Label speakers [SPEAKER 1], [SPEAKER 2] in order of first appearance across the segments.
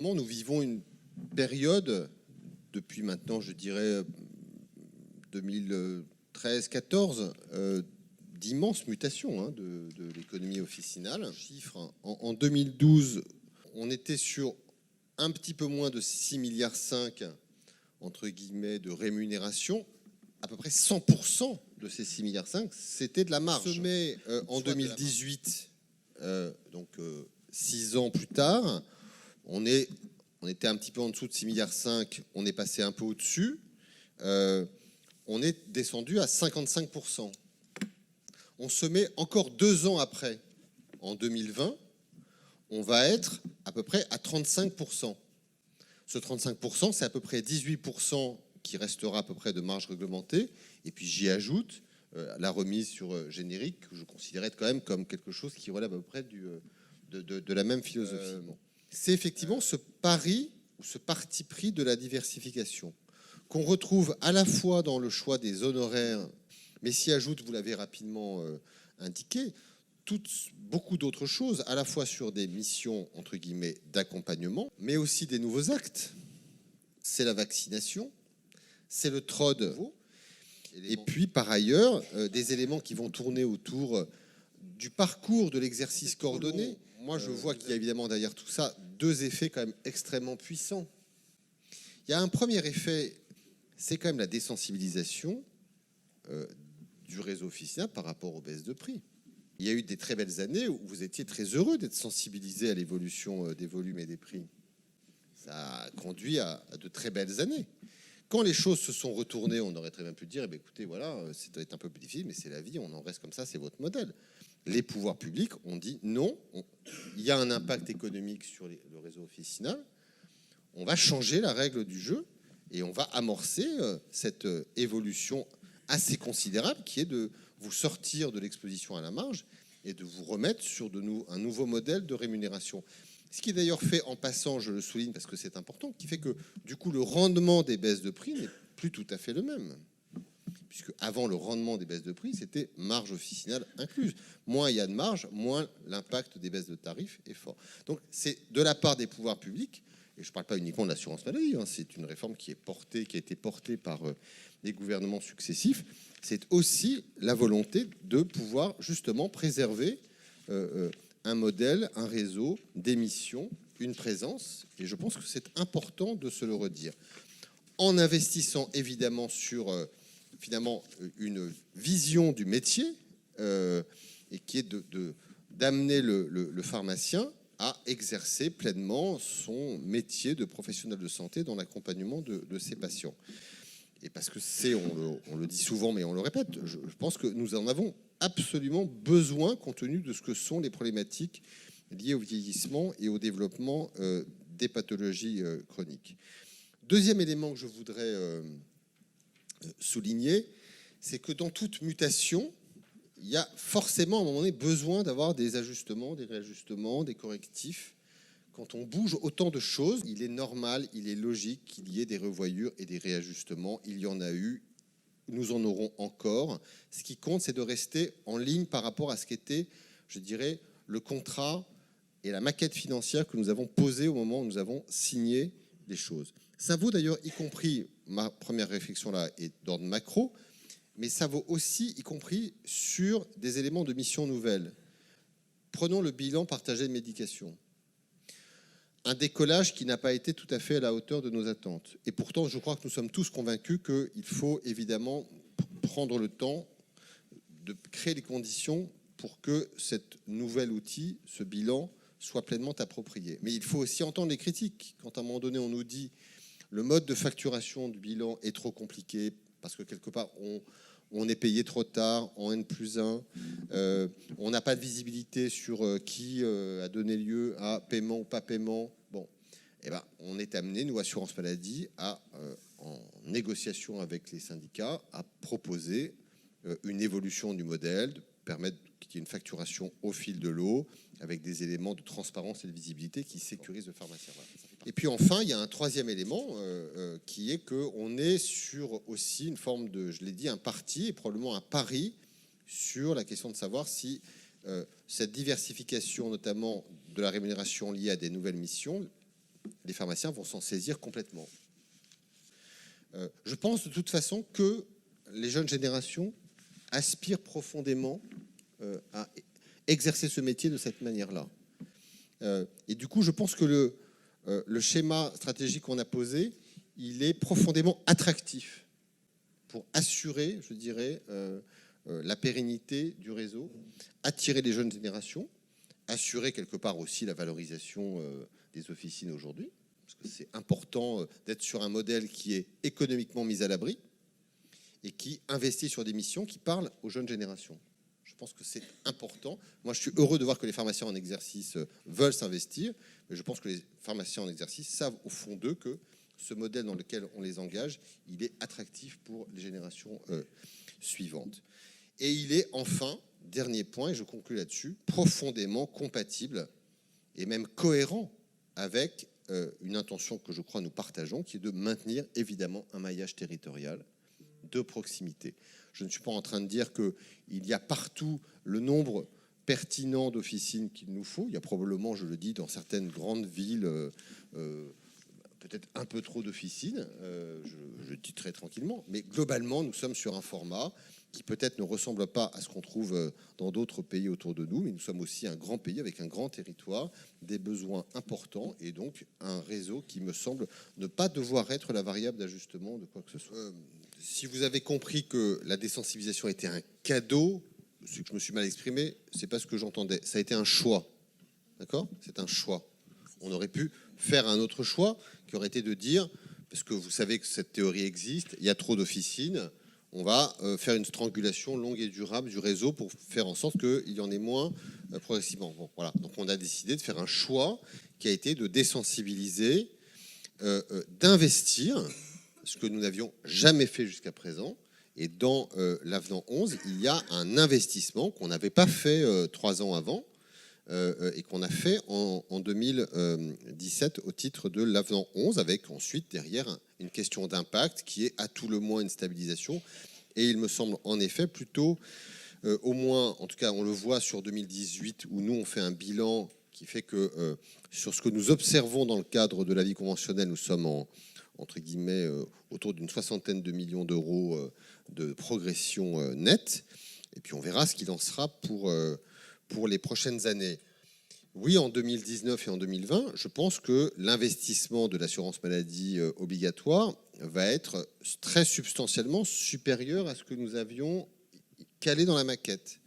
[SPEAKER 1] Nous vivons une période, depuis maintenant, je dirais, 2013-14, d'immenses mutations de l'économie officinale. Chiffre, en 2012, on était sur un petit peu moins de 6,5 milliards entre guillemets de rémunération. À peu près 100% de ces 6,5 milliards, c'était de la marge. Mais en 2018, donc 6 ans plus tard, on était un petit peu en dessous de 6,5 milliards, on est passé un peu au-dessus. On est descendu à 55%. On se met encore 2 ans après, en 2020, on va être à peu près à 35%. Ce 35%, c'est à peu près 18% qui restera à peu près de marge réglementée. Et puis j'y ajoute la remise sur générique, que je considérais quand même comme quelque chose qui relève à peu près de la même philosophie. C'est effectivement ce pari ou ce parti pris de la diversification qu'on retrouve à la fois dans le choix des honoraires, mais s'y ajoute, vous l'avez rapidement indiqué, beaucoup d'autres choses, à la fois sur des missions, entre guillemets, d'accompagnement, mais aussi des nouveaux actes. C'est la vaccination, c'est le TROD, et puis par ailleurs, des éléments qui vont tourner autour du parcours de l'exercice coordonné. Moi, je vois qu'il y a évidemment derrière tout ça 2 effets quand même extrêmement puissants. Il y a un premier effet, c'est quand même la désensibilisation du réseau officinal par rapport aux baisses de prix. Il y a eu des très belles années où vous étiez très heureux d'être sensibilisé à l'évolution des volumes et des prix. Ça a conduit à de très belles années. Quand les choses se sont retournées, on aurait très bien pu dire, écoutez, voilà, ça doit être un peu plus difficile, mais c'est la vie, on en reste comme ça, c'est votre modèle. Les pouvoirs publics ont dit non, il y a un impact économique sur le réseau officinal, on va changer la règle du jeu et on va amorcer cette évolution assez considérable qui est de vous sortir de l'exposition à la marge et de vous remettre sur un nouveau modèle de rémunération. Ce qui est d'ailleurs fait en passant, je le souligne parce que c'est important, qui fait que du coup le rendement des baisses de prix n'est plus tout à fait le même. Puisque avant le rendement des baisses de prix, c'était marge officinale incluse. Moins il y a de marge, moins l'impact des baisses de tarifs est fort. Donc c'est de la part des pouvoirs publics, et je ne parle pas uniquement de l'assurance maladie, c'est une réforme qui a été portée par les gouvernements successifs, c'est aussi la volonté de pouvoir justement préserver un modèle, un réseau, des missions, une présence, et je pense que c'est important de se le redire. En investissant évidemment sur finalement une vision du métier, et qui est d'amener le pharmacien à exercer pleinement son métier de professionnel de santé dans l'accompagnement de ses patients. Et parce que on le dit souvent, mais on le répète, je pense que nous en avons absolument besoin compte tenu de ce que sont les problématiques liées au vieillissement et au développement des pathologies chroniques. Deuxième élément que je voudrais souligner, c'est que dans toute mutation, il y a forcément à un moment donné besoin d'avoir des ajustements, des réajustements, des correctifs. Quand on bouge autant de choses, il est normal, il est logique qu'il y ait des revoyures et des réajustements. Il y en a eu, nous en aurons encore. Ce qui compte, c'est de rester en ligne par rapport à ce qu'était, je dirais, le contrat et la maquette financière que nous avons posée au moment où nous avons signé les choses. Ça vaut d'ailleurs, y compris, ma première réflexion là est d'ordre macro, mais ça vaut aussi, y compris, sur des éléments de mission nouvelles. Prenons le bilan partagé de médication. Un décollage qui n'a pas été tout à fait à la hauteur de nos attentes. Et pourtant, je crois que nous sommes tous convaincus qu'il faut évidemment prendre le temps de créer les conditions pour que cet nouvel outil, ce bilan, soit pleinement approprié. Mais il faut aussi entendre les critiques. Quand à un moment donné, on nous dit le mode de facturation du bilan est trop compliqué, parce que quelque part, on est payé trop tard, en N+1, on n'a pas de visibilité sur qui a donné lieu à paiement ou pas paiement. Bon, eh ben, on est amené, nous, Assurance Maladie, en négociation avec les syndicats, à proposer une évolution du modèle, de permettre qu'il y ait une facturation au fil de l'eau, avec des éléments de transparence et de visibilité qui sécurisent le pharmacien. Voilà. Et puis enfin, il y a un troisième élément qui est qu'on est sur aussi une forme de, je l'ai dit, un parti et probablement un pari sur la question de savoir si cette diversification, notamment de la rémunération liée à des nouvelles missions, les pharmaciens vont s'en saisir complètement. Je pense de toute façon que les jeunes générations aspirent profondément à exercer ce métier de cette manière-là. Et du coup, je pense que le schéma stratégique qu'on a posé, il est profondément attractif pour assurer, je dirais, la pérennité du réseau, attirer les jeunes générations, assurer quelque part aussi la valorisation des officines aujourd'hui, parce que c'est important d'être sur un modèle qui est économiquement mis à l'abri et qui investit sur des missions qui parlent aux jeunes générations. Je pense que c'est important. Moi, je suis heureux de voir que les pharmaciens en exercice veulent s'investir, mais je pense que les pharmaciens en exercice savent au fond d'eux que ce modèle dans lequel on les engage, il est attractif pour les générations suivantes. Et il est enfin, dernier point, et je conclue là-dessus, profondément compatible et même cohérent avec une intention que je crois nous partageons, qui est de maintenir évidemment un maillage territorial de proximité. Je ne suis pas en train de dire qu'il y a partout le nombre pertinent d'officines qu'il nous faut. Il y a probablement, je le dis, dans certaines grandes villes, peut-être un peu trop d'officines, je dis très tranquillement, mais globalement, nous sommes sur un format qui peut-être ne ressemble pas à ce qu'on trouve dans d'autres pays autour de nous, mais nous sommes aussi un grand pays avec un grand territoire, des besoins importants et donc un réseau qui me semble ne pas devoir être la variable d'ajustement de quoi que ce soit. Si vous avez compris que la désensibilisation était un cadeau, c'est que je me suis mal exprimé, c'est pas ce que j'entendais. Ça a été un choix, d'accord ? C'est un choix. On aurait pu faire un autre choix qui aurait été de dire, parce que vous savez que cette théorie existe, il y a trop d'officines, on va faire une strangulation longue et durable du réseau pour faire en sorte qu'il y en ait moins progressivement. Bon, voilà. Donc on a décidé de faire un choix qui a été de désensibiliser, d'investir, ce que nous n'avions jamais fait jusqu'à présent. Et dans l'avenant 11, il y a un investissement qu'on n'avait pas fait 3 ans avant, et qu'on a fait en 2017 au titre de l'avenant 11, avec ensuite derrière une question d'impact qui est à tout le moins une stabilisation. Et il me semble en effet plutôt, au moins, en tout cas on le voit sur 2018, où nous on fait un bilan qui fait que sur ce que nous observons dans le cadre de la vie conventionnelle, nous sommes entre guillemets autour d'une 60aine de millions d'euros de progression nette. Et puis on verra ce qu'il en sera pour les prochaines années. Oui, en 2019 et en 2020, je pense que l'investissement de l'assurance maladie obligatoire va être très substantiellement supérieur à ce que nous avions calé dans la maquette.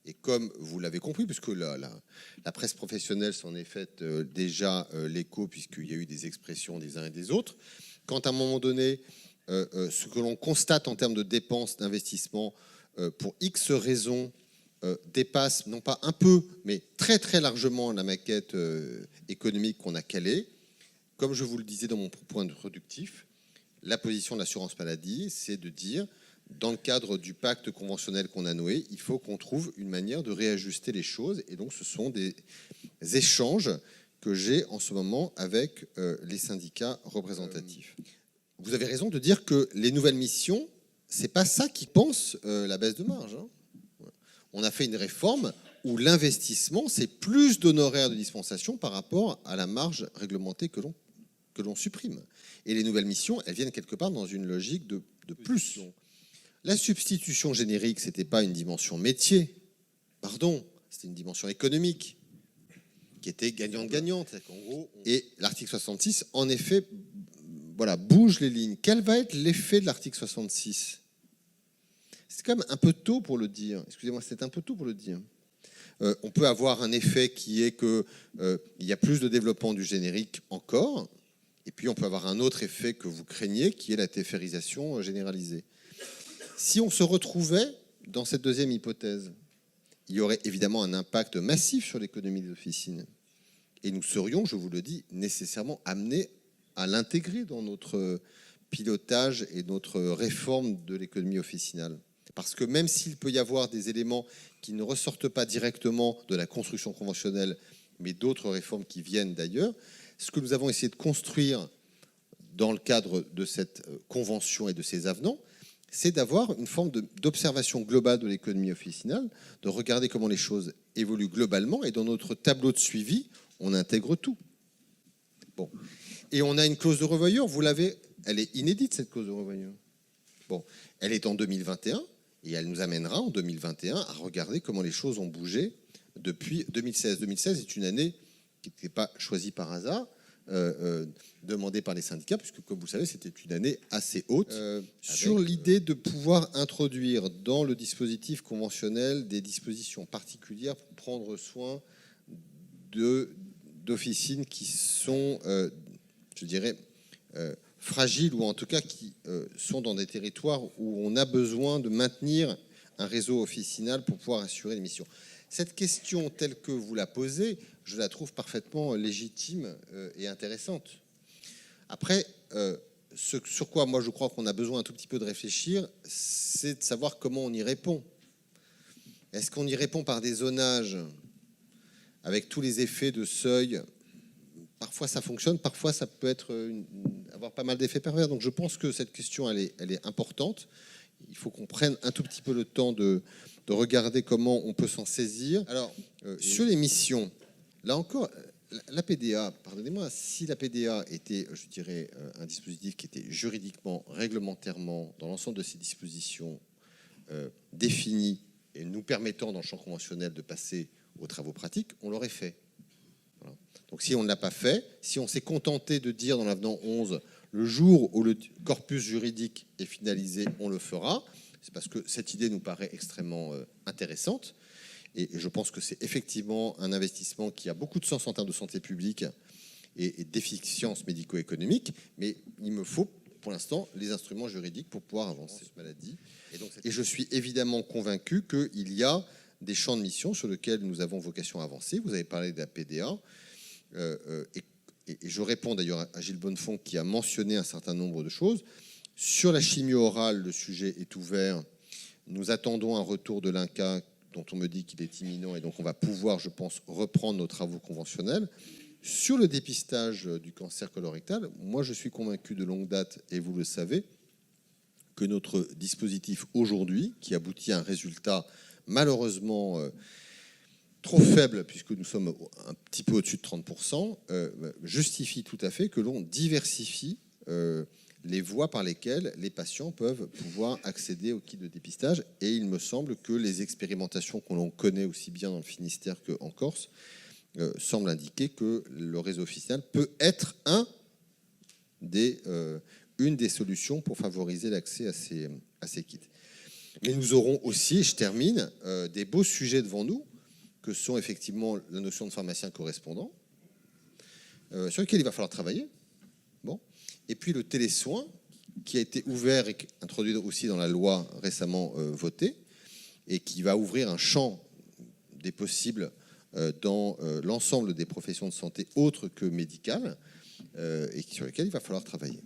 [SPEAKER 1] Et comme vous l'avez compris, puisque la presse professionnelle s'en est faite déjà l'écho, puisqu'il y a eu des expressions des uns et des autres, quand à un moment donné, ce que l'on constate en termes de dépenses d'investissement pour X raisons, dépasse non pas un peu, mais très très largement la maquette économique qu'on a calée. Comme je vous le disais dans mon point introductif, la position de l'assurance maladie, c'est de dire, dans le cadre du pacte conventionnel qu'on a noué, il faut qu'on trouve une manière de réajuster les choses. Et donc ce sont des échanges que j'ai en ce moment avec les syndicats représentatifs. Vous avez raison de dire que les nouvelles missions, c'est pas ça qui pense la baisse de marge, hein. On a fait une réforme où l'investissement, c'est plus d'honoraires de dispensation par rapport à la marge réglementée que l'on supprime. Et les nouvelles missions, elles viennent quelque part dans une logique de plus. La substitution générique, ce n'était pas une dimension métier, pardon, c'était une dimension économique qui était gagnante-gagnante. En gros, et l'article 66, en effet, voilà, bouge les lignes. Quel va être l'effet de l'article 66 ? C'est quand même un peu tôt pour le dire. Excusez-moi, c'est un peu tôt pour le dire. On peut avoir un effet qui est qu'il y a plus de développement du générique encore, et puis on peut avoir un autre effet que vous craignez, qui est la téférisation généralisée. Si on se retrouvait dans cette deuxième hypothèse, il y aurait évidemment un impact massif sur l'économie des officines. Et nous serions, je vous le dis, nécessairement amenés à l'intégrer dans notre pilotage et notre réforme de l'économie officinale. Parce que même s'il peut y avoir des éléments qui ne ressortent pas directement de la construction conventionnelle, mais d'autres réformes qui viennent d'ailleurs, ce que nous avons essayé de construire dans le cadre de cette convention et de ces avenants, c'est d'avoir une forme d'observation globale de l'économie officinale, de regarder comment les choses évoluent globalement, et dans notre tableau de suivi, on intègre tout. Bon. Et on a une clause de revoyure, vous l'avez, elle est inédite cette clause de revoyure. Bon, elle est en 2021 et elle nous amènera en 2021 à regarder comment les choses ont bougé depuis 2016. 2016 est une année qui n'était pas choisie par hasard, demandée par les syndicats, puisque comme vous le savez, c'était une année assez haute, sur l'idée de pouvoir introduire dans le dispositif conventionnel des dispositions particulières pour prendre soin d'officines qui sont, je dirais, fragiles, ou en tout cas qui sont dans des territoires où on a besoin de maintenir un réseau officinal pour pouvoir assurer les missions. Cette question telle que vous la posez, je la trouve parfaitement légitime et intéressante. Après, ce sur quoi moi je crois qu'on a besoin un tout petit peu de réfléchir, c'est de savoir comment on y répond. Est-ce qu'on y répond par des zonages avec tous les effets de seuil? Parfois ça fonctionne, parfois ça peut avoir pas mal d'effets pervers. Donc je pense que cette question, elle est importante. Il faut qu'on prenne un tout petit peu le temps de regarder comment on peut s'en saisir. Alors, sur les missions, là encore, la PDA, pardonnez-moi, si la PDA était, je dirais, un dispositif qui était juridiquement, réglementairement, dans l'ensemble de ces dispositions définies et nous permettant dans le champ conventionnel de passer aux travaux pratiques, on l'aurait fait. Voilà. Donc si on ne l'a pas fait, si on s'est contenté de dire dans l'avenant 11, le jour où le corpus juridique est finalisé, on le fera, c'est parce que cette idée nous paraît extrêmement intéressante. Et je pense que c'est effectivement un investissement qui a beaucoup de sens en termes de santé publique et d'efficience médico-économique, mais il me faut pour l'instant les instruments juridiques pour pouvoir avancer cette maladie. Et je suis évidemment convaincu qu'il y a des champs de mission sur lesquels nous avons vocation à avancer. Vous avez parlé de la PDA, et je réponds d'ailleurs à Gilles Bonnefond qui a mentionné un certain nombre de choses. Sur la chimio orale, le sujet est ouvert. Nous attendons un retour de l'INCa dont on me dit qu'il est imminent, et donc on va pouvoir, je pense, reprendre nos travaux conventionnels. Sur le dépistage du cancer colorectal, moi je suis convaincu de longue date, et vous le savez, que notre dispositif aujourd'hui, qui aboutit à un résultat malheureusement trop faible, puisque nous sommes un petit peu au-dessus de 30%, justifie tout à fait que l'on diversifie les voies par lesquelles les patients peuvent pouvoir accéder au kit de dépistage. Et il me semble que les expérimentations que l'on connaît aussi bien dans le Finistère qu'en Corse semblent indiquer que le réseau officinal peut être une des solutions pour favoriser l'accès à ces kits. Mais nous aurons aussi, je termine, des beaux sujets devant nous, que sont effectivement la notion de pharmacien correspondant, sur lequel il va falloir travailler. Bon. Et puis le télésoin, qui a été ouvert et introduit aussi dans la loi récemment votée, et qui va ouvrir un champ des possibles dans l'ensemble des professions de santé autres que médicales, et sur lesquelles il va falloir travailler.